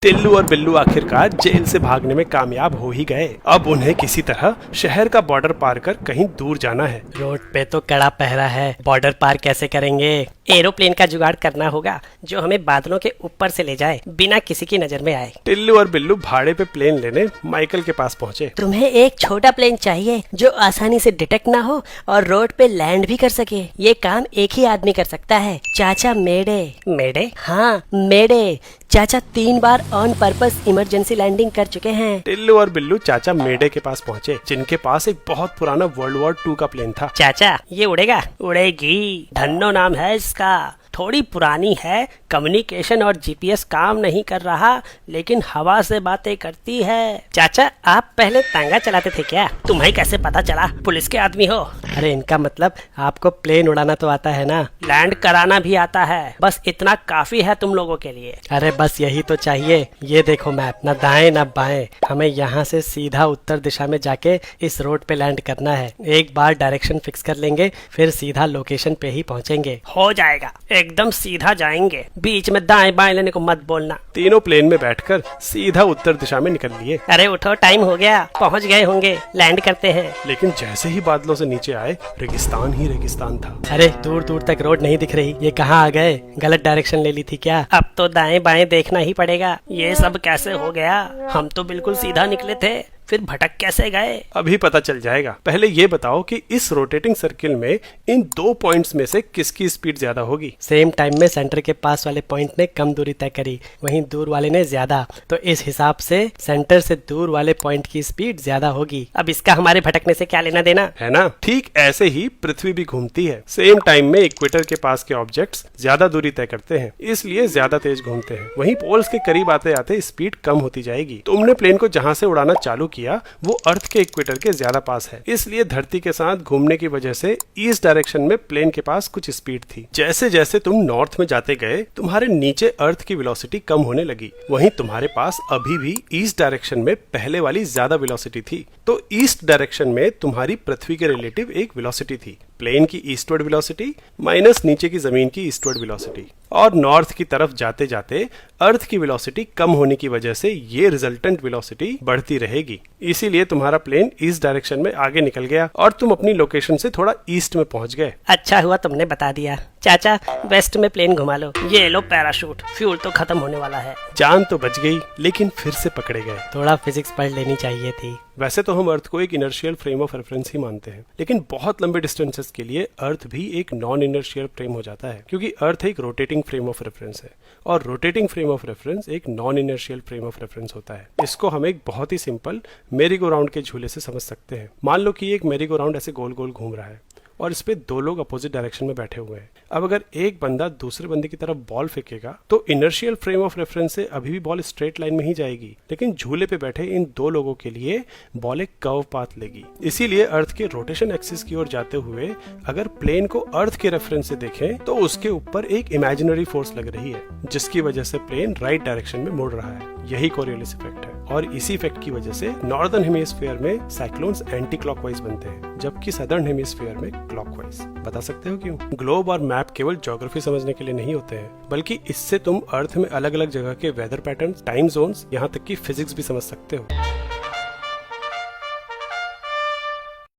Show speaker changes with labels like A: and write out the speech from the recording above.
A: टिल्लू और बिल्लू आखिरकार जेल से भागने में कामयाब हो ही गए। अब उन्हें किसी तरह शहर का बॉर्डर पार कर कहीं दूर जाना है।
B: रोड पे तो कड़ा पहरा है, बॉर्डर पार कैसे करेंगे? एरोप्लेन का जुगाड़ करना होगा जो हमें बादलों के ऊपर से ले जाए बिना किसी की नजर में आए।
A: टिल्लू और बिल्लू भाड़े पे प्लेन लेने माइकल के पास पहुँचे।
B: तुम्हें एक छोटा प्लेन चाहिए जो आसानी से डिटेक्ट ना हो और रोड पे लैंड भी कर सके। ये काम एक ही आदमी कर सकता है, चाचा मेडे। मेडे? हाँ मेडे। चाचा 3 बार ऑन पर्पस इमरजेंसी लैंडिंग कर चुके हैं।
A: टिल्लू और बिल्लू चाचा मेडे के पास पहुँचे, जिनके पास एक बहुत पुराना वर्ल्ड वॉर 2 का प्लेन था।
B: चाचा ये उड़ेगा? उड़ेगी, धन्नो नाम है इसका। थोड़ी पुरानी है, कम्युनिकेशन और जीपीएस काम नहीं कर रहा, लेकिन हवा से बातें करती है। चाचा आप पहले तांगा चलाते थे क्या? तुम्हें कैसे पता चला? पुलिस के आदमी हो? अरे इनका मतलब आपको प्लेन उड़ाना तो आता है ना? लैंड कराना भी आता है, बस इतना काफी है तुम लोगों के लिए। अरे बस यही तो चाहिए। ये देखो मैप, न दाएं न बाएं, हमें यहाँ से सीधा उत्तर दिशा में जाके इस रोड पे लैंड करना है। एक बार डायरेक्शन फिक्स कर लेंगे, फिर सीधा लोकेशन पे ही पहुँचेंगे। हो जाएगा, एकदम सीधा जाएंगे, बीच में दाएं बाएं लेने को मत बोलना।
A: तीनों प्लेन में बैठकर सीधा उत्तर दिशा में निकल लिए।
B: अरे उठो, टाइम हो गया, पहुंच गए होंगे, लैंड करते हैं।
A: लेकिन जैसे ही बादलों से नीचे आए, रेगिस्तान ही रेगिस्तान था।
B: अरे दूर दूर तक रोड नहीं दिख रही। ये कहाँ आ गए? गलत डायरेक्शन ले ली थी क्या? अब तो दाएं बाएं देखना ही पड़ेगा। ये सब कैसे हो गया? हम तो बिल्कुल सीधा निकले थे, फिर भटक कैसे गए?
A: अभी पता चल जाएगा। पहले ये बताओ कि इस रोटेटिंग सर्किल में इन 2 पॉइंट्स में से किसकी स्पीड ज्यादा होगी?
B: सेम टाइम में सेंटर के पास वाले पॉइंट ने कम दूरी तय करी, वहीं दूर वाले ने ज्यादा। तो इस हिसाब से सेंटर से दूर वाले पॉइंट की स्पीड ज्यादा होगी। अब इसका हमारे भटकने से क्या लेना देना
A: है ना? ठीक ऐसे ही पृथ्वी भी घूमती है। सेम टाइम में इक्वेटर के पास के ऑब्जेक्ट्स ज्यादा दूरी तय करते हैं, इसलिए ज्यादा तेज घूमते हैं। वहीं पोल्स के करीब आते आते स्पीड कम होती जाएगी। तुमने प्लेन को जहाँ से उड़ाना चालू किया वो अर्थ के इक्वेटर के ज्यादा पास है, इसलिए धरती के साथ घूमने की वजह से ईस्ट डायरेक्शन में प्लेन के पास कुछ स्पीड थी। जैसे जैसे तुम नॉर्थ में जाते गए, तुम्हारे नीचे अर्थ की वेलोसिटी कम होने लगी। वहीं तुम्हारे पास अभी भी ईस्ट डायरेक्शन में पहले वाली ज्यादा वेलोसिटी थी। तो ईस्ट डायरेक्शन में तुम्हारी पृथ्वी के रिलेटिव एक वेलोसिटी थी, प्लेन की ईस्टवर्ड वेलोसिटी माइनस नीचे की जमीन की ईस्टवर्ड वेलोसिटी। और नॉर्थ की तरफ जाते जाते अर्थ की वेलोसिटी कम होने की वजह से ये रिजल्टेंट वेलोसिटी बढ़ती रहेगी। इसीलिए तुम्हारा प्लेन ईस्ट डायरेक्शन में आगे निकल गया और तुम अपनी लोकेशन से थोड़ा ईस्ट में पहुंच गए।
B: अच्छा हुआ तुमने बता दिया। चाचा वेस्ट में प्लेन घुमा लो। ये लो पैराशूट, फ्यूल तो खत्म होने वाला है।
A: जान तो बच गई, लेकिन फिर से पकड़े गए।
B: थोड़ा फिजिक्स पढ़ लेनी चाहिए थी।
A: वैसे तो हम अर्थ को एक इनर्शियल फ्रेम ऑफ रेफरेंस ही मानते हैं, लेकिन बहुत लंबे डिस्टेंसेस के लिए अर्थ भी एक नॉन इनर्शियल फ्रेम हो जाता है, क्योंकि अर्थ एक रोटेटिंग फ्रेम ऑफ रेफरेंस है और रोटेटिंग फ्रेम ऑफ रेफरेंस एक non inertial frame of reference होता है। इसको हम एक बहुत ही सिंपल मेरी गो राउंड के झूले से समझ सकते हैं। मान लो कि एक मेरी गो राउंड ऐसे गोल गोल घूम रहा है और इस पे 2 लोग अपोजिट डायरेक्शन में बैठे हुए हैं। अब अगर एक बंदा दूसरे बंदे की तरफ बॉल फेंकेगा तो इनर्शियल फ्रेम ऑफ रेफरेंस से अभी भी बॉल स्ट्रेट लाइन में ही जाएगी, लेकिन झूले पे बैठे इन 2 लोगों के लिए बॉल एक कर्व पाथ लेगी। इसीलिए अर्थ के रोटेशन एक्सिस की ओर जाते हुए अगर प्लेन को अर्थ के रेफरेंस से देखें तो उसके ऊपर एक इमेजिनरी फोर्स लग रही है, जिसकी वजह से प्लेन राइट डायरेक्शन में मुड़ रहा है। यही कोरियोलिस इफेक्ट है और इसी इफेक्ट की वजह से नॉर्दर्न हेमिस्फीयर में साइक्लोन्स एंटी क्लॉकवाइज बनते हैं, जबकि सदर्न हेमिस्फीयर में क्लॉकवाइज। बता सकते हो क्यों? ग्लोब और मैप केवल ज्योग्राफी समझने के लिए नहीं होते हैं, बल्कि इससे तुम अर्थ में अलग अलग जगह के वेदर पैटर्न, टाइम जोन्स, यहाँ तक कि फिजिक्स भी समझ सकते हो।